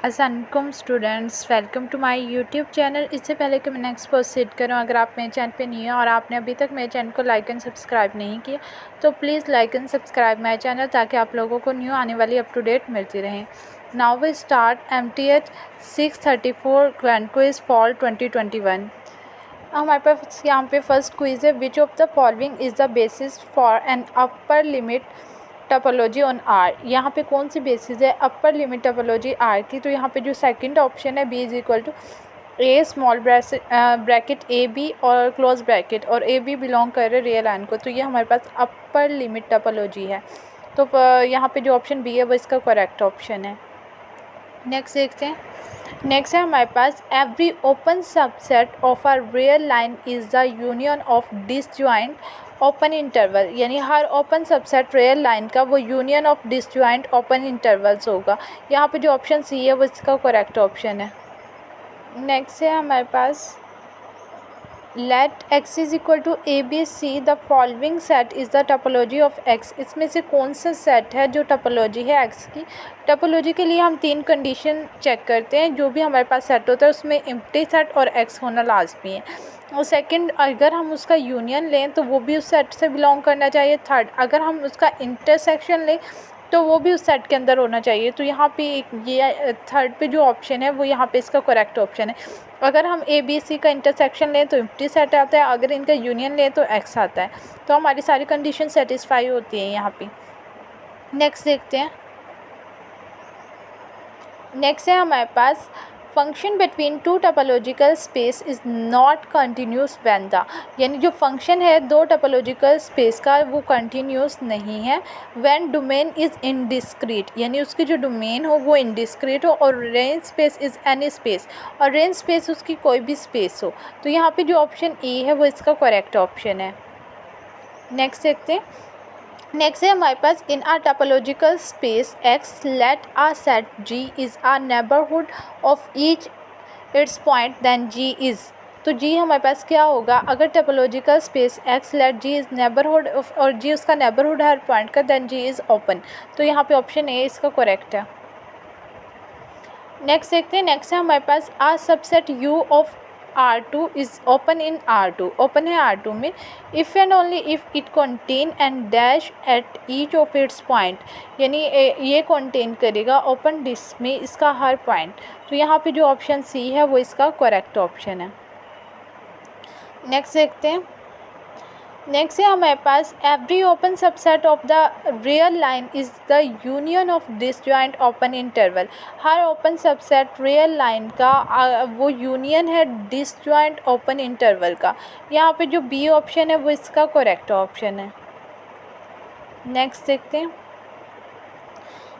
अस्सलामुअलैकुम students, welcome to my YouTube channel. इससे पहले कि मैं नेक्स्ट प्रोसीड करूं, अगर आप मेरे चैनल पे न्यू हैं और आपने अभी तक मेरे चैनल को लाइक एंड सब्सक्राइब नहीं किया तो please like and subscribe my channel ताकि आप लोगों को न्यू आने वाली अप टू डेट मिलती रहें। Now we start MTH 634 grand quiz fall 2021। हमारे पास यहाँ पे फर्स्ट क्विज़ है, which of the following is the basis for an upper limit topology on R. यहाँ पे कौन सी बेसिस है अपर लिमिट टोपोलॉजी आर की? तो यहाँ पे जो सेकंड ऑप्शन है B is equal to A small bracket A B और क्लोज ब्रैकेट, और ए बी बिलोंग कर रहे रियल लाइन को, तो ये हमारे पास अपर लिमिट टोपोलॉजी है। तो यहाँ पे जो ऑप्शन बी है वो इसका करेक्ट ऑप्शन है। नेक्स्ट देखते हैं। नेक्स्ट है हमारे पास every open subset of a real line is the union of disjoint open interval, यानी हर ओपन सबसेट रियल लाइन का वो union of disjoint open intervals होगा। यहाँ पे जो ऑप्शन सी है वो इसका करेक्ट ऑप्शन है। नेक्स्ट है हमारे पास let x is equal to A B C the following set is the topology of x। इसमें से कौन सा सेट है जो टोपोलॉजी है x की? टोपोलॉजी के लिए हम 3 कंडीशन चेक करते हैं। जो भी हमारे पास सेट होता है उसमें एम्प्टी सेट और x होना लाजमी है। और सेकंड, अगर हम उसका यूनियन लें तो वो भी उस सेट से बिलोंग करना चाहिए। थर्ड, अगर हम उसका इंटरसेक्शन लें तो वो भी उस सेट के अंदर होना चाहिए। तो यहाँ पे ये थर्ड पे जो ऑप्शन है वो यहाँ पे इसका करेक्ट ऑप्शन है। अगर हम ए बी सी का इंटरसेक्शन लें तो एम्प्टी सेट आता है, अगर इनका यूनियन लें तो एक्स आता है। तो हमारी सारी कंडीशन सेटिस्फाई होती है यहाँ पे। नेक्स्ट देखते हैं। नेक्स्ट है हमारे पास function between two topological space is not continuous when the, यानी जो फंक्शन है दो टोपोलॉजिकल स्पेस का वो कंटिन्यूस नहीं है व्हेन डोमेन इज़ इनडिस्क्रीट, यानी उसकी जो डोमेन हो वो इनडिस्क्रीट हो, और range space is any space, और रेंज स्पेस उसकी कोई भी स्पेस हो। तो यहाँ पे जो ऑप्शन ए है वो इसका करेक्ट ऑप्शन है। नेक्स्ट देखते हैं। नेक्स्ट है हमारे पास in a topological space X let a set G is a neighbourhood of each its point then G is. तो जी हमारे पास क्या होगा? अगर topological space X let G is neighbourhood of, और जी उसका नेबरहुड हर पॉइंट का, देन जी इज़ ओपन। तो यहाँ पे ऑप्शन ए इसका करेक्ट है। नेक्स्ट देखते हैं। नेक्स्ट है हमारे पास a subset U of R2 is open in R2, open है R2 में, if and only if it contain and dash at each of its point, यानी ये कंटेन करेगा ओपन डिस्क में इसका हर पॉइंट। तो यहाँ पे जो ऑप्शन सी है वो इसका करेक्ट ऑप्शन है। नेक्स्ट देखते हैं। नेक्स्ट है हमारे पास every open subset of the real line is the union of disjoint open interval. हर ओपन सबसेट रियल लाइन का वो यूनियन है डिसजॉइंट ओपन इंटरवल का। यहाँ पे जो बी ऑप्शन है वो इसका करेक्ट ऑप्शन है। नेक्स्ट देखते हैं।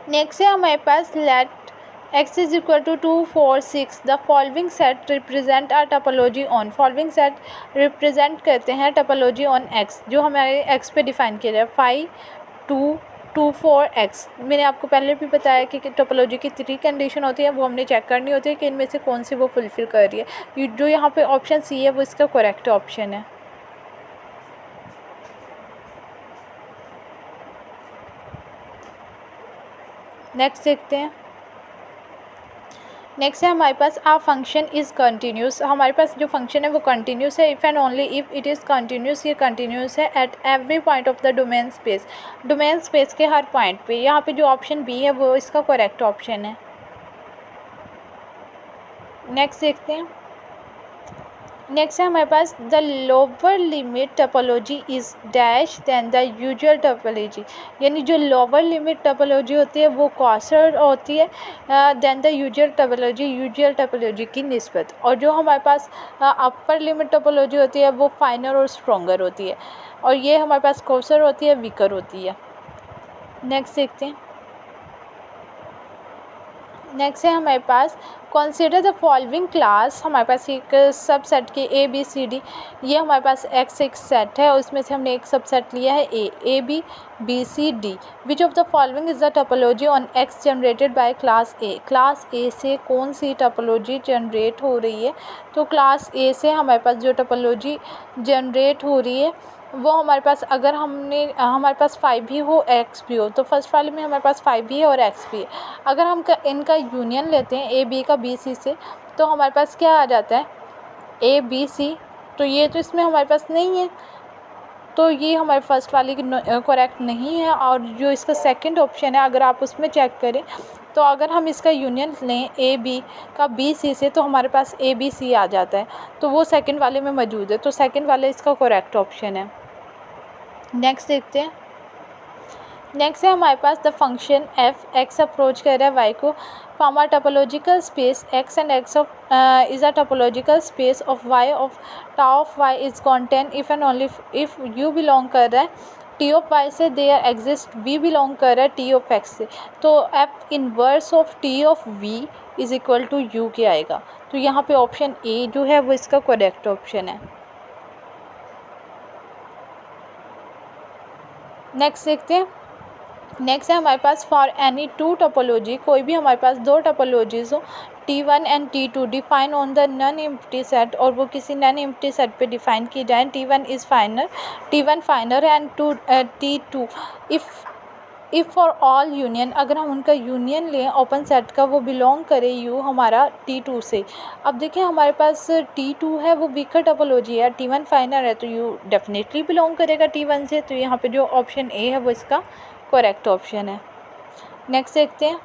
नेक्स्ट है हमारे पास let x is equal to 2 4 6 the following set represent a topology on. Following set represent करते हैं टोपोलॉजी ऑन x, जो हमारे x पे डिफाइन किया जाए 5 2 2 4 x। मैंने आपको पहले भी बताया कि टोपोलॉजी की 3 कंडीशन होती है, वो हमने चेक करनी होती है कि इनमें से कौन सी वो फुलफिल कर रही है। जो यहाँ पे ऑप्शन सी है वो इसका करेक्ट ऑप्शन है। नेक्स्ट देखते हैं। नेक्स्ट है हमारे पास आ फंक्शन इज़ कंटिन्यूस। हमारे पास जो फंक्शन है वो कंटिन्यूस है if and only if it is continuous. ये कंटिन्यूस है at every point of the domain space, domain space के हर पॉइंट पे। यहाँ पे जो ऑप्शन बी है वो इसका करेक्ट ऑप्शन है। नेक्स्ट देखते हैं। नेक्स्ट है हमारे पास the lower limit topology is dash than the usual topology, यानी जो लोअर लिमिट टोपोलॉजी होती है वो कॉसर होती है दैन द यूजुअल टोपोलॉजी की निस्बत, और जो हमारे पास अपर लिमिट टोपोलॉजी होती है वो फाइनर और स्ट्रॉन्गर होती है, और ये हमारे पास कॉसर होती है, वीकर होती है। नेक्स्ट देखते हैं। नेक्स्ट है हमारे पास कंसीडर द फॉलोइंग क्लास। हमारे पास एक सब सेट के ए बी सी डी, ये हमारे पास एक्स एक सेट है और उसमें से हमने एक सब सेट लिया है A B B C D. Which of the following is the topology on X generated by class A. Class A से कौन सी टोपोलॉजी जनरेट हो रही है? तो क्लास ए से हमारे पास जो टोपोलॉजी जनरेट हो रही है वो हमारे पास अगर हमारे पास 5 भी हो x भी हो, तो फर्स्ट वाले में हमारे पास 5 भी है और x भी है। अगर हम इनका यूनियन लेते हैं a b का b c से, तो हमारे पास क्या आ जाता है a b c। तो ये तो इसमें हमारे पास नहीं है, तो ये हमारे फर्स्ट वाले की करेक्ट नहीं है। और जो इसका सेकंड ऑप्शन है, अगर आप उसमें चेक करें, तो अगर हम इसका यूनियन लें ए बी का बी सी से, तो हमारे पास ए बी सी आ जाता है, तो वो सेकंड वाले में मौजूद है, तो सेकंड वाला इसका करेक्ट ऑप्शन है। नेक्स्ट देखते हैं। नेक्स्ट है हमारे पास the function F X approach कर रहा है वाई को from a topological space X and X of is a topological space of Y of टा of Y is content if and only if U belong कर रहा है T of Y से, there exist V belong कर रहा है T of X से, तो F inverse of T of V is equal to you के आएगा। तो यहाँ पे ऑप्शन ए जो है वो इसका करेक्ट ऑप्शन है। नेक्स्ट देखते हैं। नेक्स्ट है हमारे पास फॉर एनी टू टोपोलॉजी, कोई भी हमारे पास दो टोपोलॉजीज हो T1 and T2 define on the non empty set, और वो किसी नॉन एम्प्टी सेट पे डिफाइन की जाए। T1 is final, T1 final है and T2 if for all union, अगर हम उनका यूनियन लें ओपन सेट का, वो बिलोंग करे यू हमारा T2 से। अब देखिए हमारे पास T2 है वो वीकर टोपोलॉजी है, T1 फाइनल है, तो यू डेफिनेटली बिलोंग करेगा T1 से, तो यहाँ पे जो ऑप्शन ए है वो इसका करेक्ट ऑप्शन है। नेक्स्ट देखते हैं।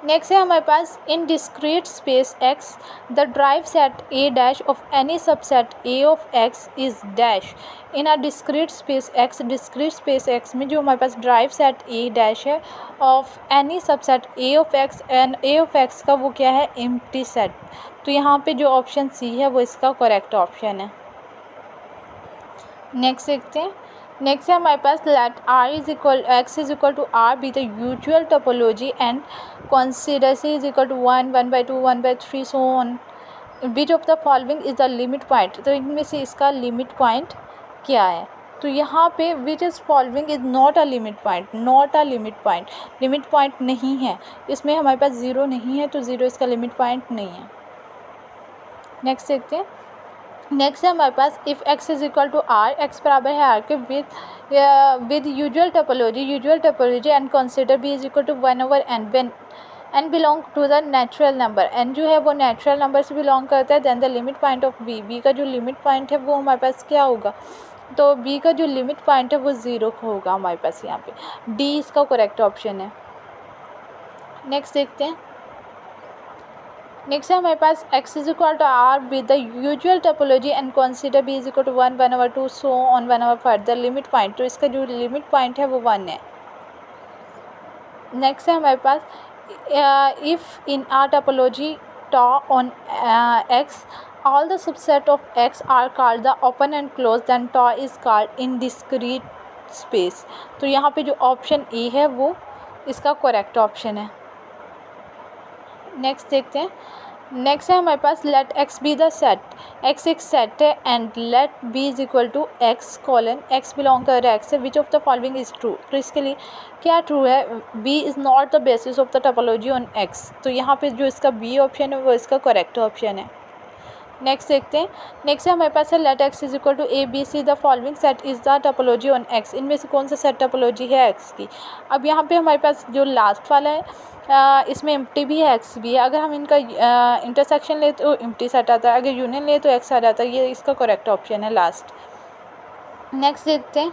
नेक्स्ट है हमारे पास in discrete space X the drive set A dash of any subset A of X is dash in a discrete space X. Discrete space X में जो हमारे पास ड्राइव सेट ए डैश है of any subset A of X, and A of X का वो क्या है empty set, तो यहाँ पे जो ऑप्शन सी है वो इसका करेक्ट ऑप्शन है। नेक्स्ट देखते हैं। नेक्स्ट है हमारे पास let R is equal X is equal to R be the usual topology and consider C is equal to 1 1/2 1/3 so on which of the following is the limit point. तो इनमें से इसका limit point क्या है, तो यहाँ पे which is following is not a limit point, not a limit point, limit point नहीं है इसमें, हमारे पास ज़ीरो नहीं है, तो ज़ीरो इसका लिमिट पॉइंट नहीं है। नेक्स्ट देखते हैं। नेक्स्ट है हमारे पास if X is equal to R, X बराबर है आर के with usual topology and consider B is equal to 1/n when N belong to the natural number, N जो है वो नेचुरल नंबर से बिलोंग करता है, then the limit point of B, B का जो लिमिट पॉइंट है वो हमारे पास क्या होगा, तो बी का जो लिमिट पॉइंट है वो ज़ीरो होगा हमारे पास, यहाँ पे डी इसका करेक्ट ऑप्शन है। नेक्स्ट देखते हैं। नेक्स्ट है हमारे पास x is equal to R with the usual topology and consider b is equal to 1 1/2 so on 1/5 the limit point, तो इसका जो लिमिट पॉइंट है वो 1 है। नेक्स्ट है हमारे पास इफ़ इन आर टोपोलॉजी टा on x all the subset of x are called the open and closed, then टा is called indiscrete space, तो यहाँ पे जो ऑप्शन ए है वो इसका करेक्ट ऑप्शन है। नेक्स्ट देखते हैं। नेक्स्ट है हमारे पास let X be the set, X एक सेट है and let B is equal to X colon X belong कर रहा है एक्स से, which of the following is true, तो इसके लिए क्या ट्रू है, B is not the basis of the topology on X, तो यहाँ पे जो इसका बी ऑप्शन है वो इसका करेक्ट ऑप्शन है। नेक्स्ट देखते हैं। नेक्स्ट है हमारे पास है let X is equal to A B C the following set is the topology on X, इनमें से कौन सा सेट टोपोलॉजी है एक्स की। अब यहाँ पे हमारे पास जो लास्ट वाला है इसमें एम्प्टी भी है एक्स भी है, अगर हम इनका इंटरसेक्शन ले तो एम्प्टी सेट आता है, अगर यूनियन ले तो एक्स आ जाता है, ये इसका करेक्ट ऑप्शन है लास्ट। नेक्स्ट देखते हैं।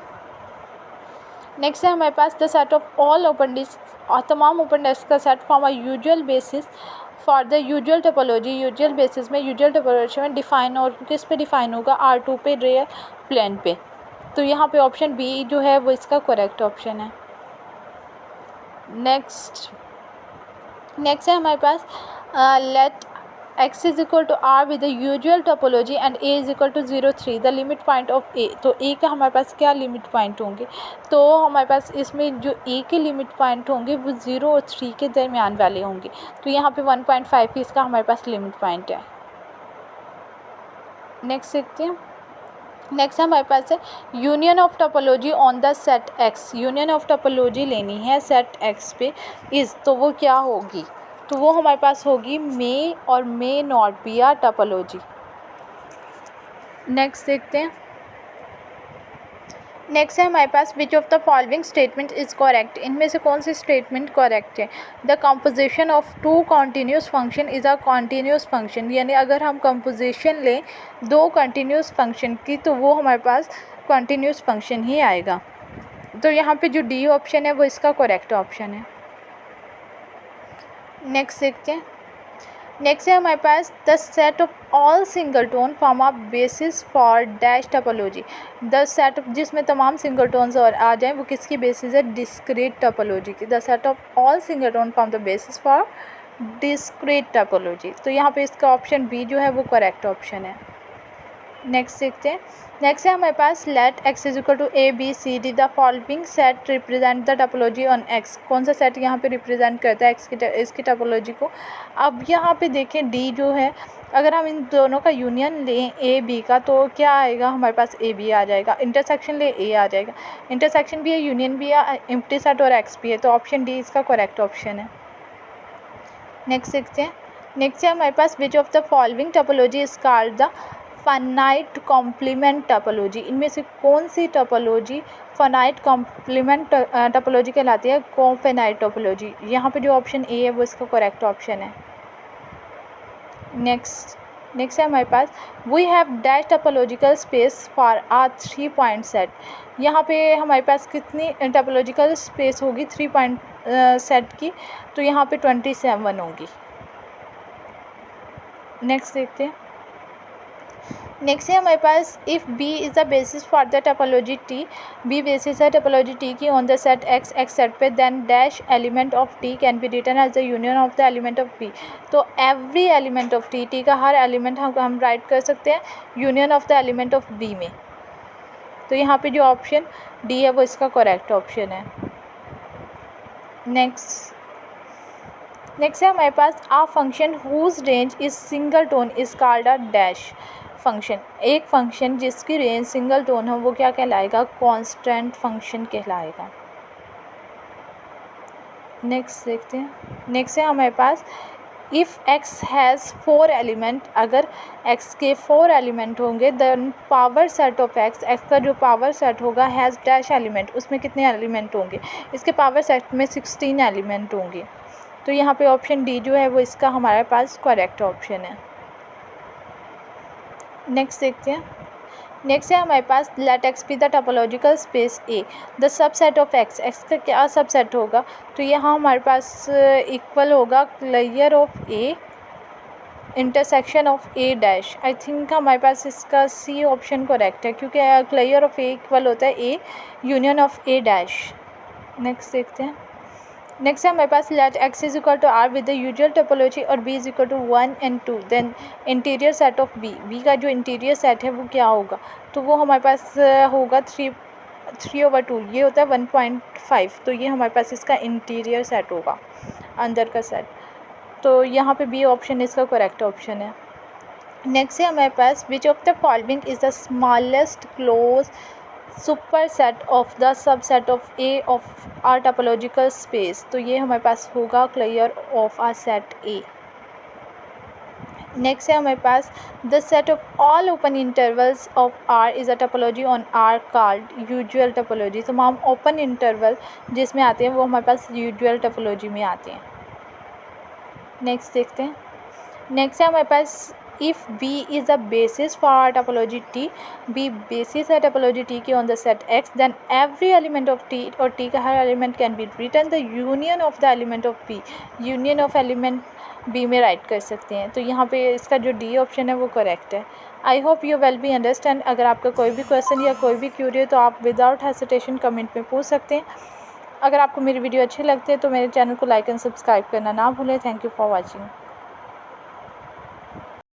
नेक्स्ट है हमारे पास the set of all open disc, और तमाम ओपन डिस्क का set form a usual basis for the usual topology, usual basis में यूजुअल टोपोलॉजी में डिफाइन, और किस पे डिफाइन होगा, R2 पे, रेयर प्लेन पे, तो यहाँ पे ऑप्शन बी जो है वो इसका करेक्ट ऑप्शन है। नेक्स्ट है हमारे पास let X is equal to R with the usual topology and A is equal to 0 3 the limit point of A, तो ए का हमारे पास क्या लिमिट पॉइंट होंगे, तो हमारे पास इसमें जो ए के लिमिट पॉइंट होंगे वो 0 और 3 के दरमियान वाले होंगे, तो यहाँ पे 1.5 इसका हमारे पास लिमिट पॉइंट है। नेक्स्ट देखते हैं। नेक्स्ट हमारे पास है union of topology on the set x, union of topology लेनी है सेट एक्स पे इज़, तो वो क्या होगी, तो वो हमारे पास होगी मे और may not be R topology. Next देखते हैं। नेक्स्ट है हमारे पास which of the following statement is correct, इनमें से कौन सी स्टेटमेंट करेक्ट है। The composition of two continuous function is a continuous function, यानी अगर हम कंपोजिशन लें दो कंटिन्यूस फंक्शन की तो वो हमारे पास कॉन्टीन्यूस फंक्शन ही आएगा। तो यहाँ पे जो डी ऑप्शन है वो इसका करेक्ट ऑप्शन है। नेक्स्ट देखते हैं। नेक्स्ट है हमारे पास the set of all singleton form a basis for dash topology. The set जिसमें तमाम सिंगल टोन्स और आ जाएं वो किसकी बेसिस है, डिस्क्रीट टोपोलॉजी की। The set of all singleton form the basis for discrete topology. तो यहाँ पे इसका ऑप्शन बी जो है वो करेक्ट ऑप्शन है। नेक्स्ट देखते हैं। नेक्स्ट है हमारे पास let X is equal to A B C D the following set represent the topology on X. कौन सा सेट यहाँ पे रिप्रेजेंट करता है इसकी टोपोलॉजी को। अब यहाँ पे देखें डी जो है, अगर हम इन दोनों का यूनियन लें ए बी का तो क्या आएगा, हमारे पास ए बी आ जाएगा। इंटरसेक्शन ले ए आ जाएगा। इंटरसेक्शन भी है, यूनियन भी है, एम्प्टी सेट और एक्स भी है, तो ऑप्शन डी इसका करेक्ट ऑप्शन है। नेक्स्ट देखते हैं। नेक्स्ट है हमारे पास which of the following topology is called the finite complement topology. इनमें से कौन सी टोपोलॉजी फाइनाइट कॉम्प्लीमेंट टोपोलॉजी कहलाती है, कोफिनाइट टोपोलॉजी। यहाँ पे जो ऑप्शन ए है वो इसका करेक्ट ऑप्शन है। नेक्स्ट है हमारे पास we have dash topological space for a 3 point set. यहाँ पे हमारे पास कितनी टोपोलॉजिकल स्पेस होगी 3 पॉइंट सेट की, तो यहाँ पे 27 होगी। नेक्स्ट देखते हैं। नेक्स्ट है हमारे पास if B is the basis for the topology T, B basis है टोपोलॉजी टी की on the set X X set पे, then dash element of T can be written as the union of the element of B. तो every element of T, T का हर element हम write कर सकते हैं union of the element of B में। तो यहाँ पे जो ऑप्शन डी है वो इसका करेक्ट ऑप्शन है। नेक्स्ट है हमारे पास a function whose range is singleton is called a dash function. एक फंक्शन जिसकी रेंज सिंगल टोन हो वो क्या कहलाएगा, कांस्टेंट फंक्शन कहलाएगा। नेक्स्ट देखते हैं। नेक्स्ट है हमारे पास इफ़ x हैज़ 4 एलिमेंट, अगर x के 4 एलिमेंट होंगे then power set of x का जो पावर सेट होगा हैज़ डैश एलिमेंट, उसमें कितने एलिमेंट होंगे, इसके पावर सेट में 16 एलिमेंट होंगे। तो यहाँ पे ऑप्शन डी जो है वो इसका हमारे पास करेक्ट ऑप्शन है। नेक्स्ट देखते हैं। नेक्स्ट है हमारे पास let X be the topological space A the subset of X. X का क्या सबसेट होगा, तो यहाँ हमारे पास इक्वल होगा clear of A intersection of A dash. I think हमारे पास इसका सी ऑप्शन करेक्ट है, क्योंकि क्लियर ऑफ ए इक्वल होता है A union of A dash. Next देखते हैं। नेक्स्ट है हमारे पास let X is equal to R with the usual topology और B is equal to 1 and 2, then interior set of B. B का जो इंटीरियर सेट है वो क्या होगा, तो वो हमारे पास होगा 3/2, ये होता है 1.5, तो ये हमारे पास इसका इंटीरियर सेट होगा, अंदर का सेट। तो यहाँ पे बी ऑप्शन इसका करेक्ट ऑप्शन है। नेक्स्ट है हमारे पास which of the following is the smallest close super set of the subset of A of R topological space. तो ये हमारे पास होगा clear of R set A. Next है हमारे पास the set of all open intervals of R is a topology on R called usual topology. तमाम open interval जिसमें आते हैं वो हमारे पास यूजुअल टोपोलॉजी में आते हैं। नेक्स्ट देखते हैं। नेक्स्ट है हमारे पास if B is the basis for topology T, B basis है topology T की on the set X, then every element of T और T का हर element can be written the union of the element of B, union of element B में right कर सकते हैं। तो यहाँ पे इसका जो D ऑप्शन है वो करेक्ट है। I hope you well be understand. अगर आपका कोई भी क्वेश्चन या कोई भी क्यूरी है तो आप विदाउट हेसिटेशन कमेंट में पूछ सकते हैं। अगर आपको मेरी वीडियो अच्छी लगती है तो मेरे चैनल को लाइक एंड सब्सक्राइब करना ना भूलें। Thank you for watching.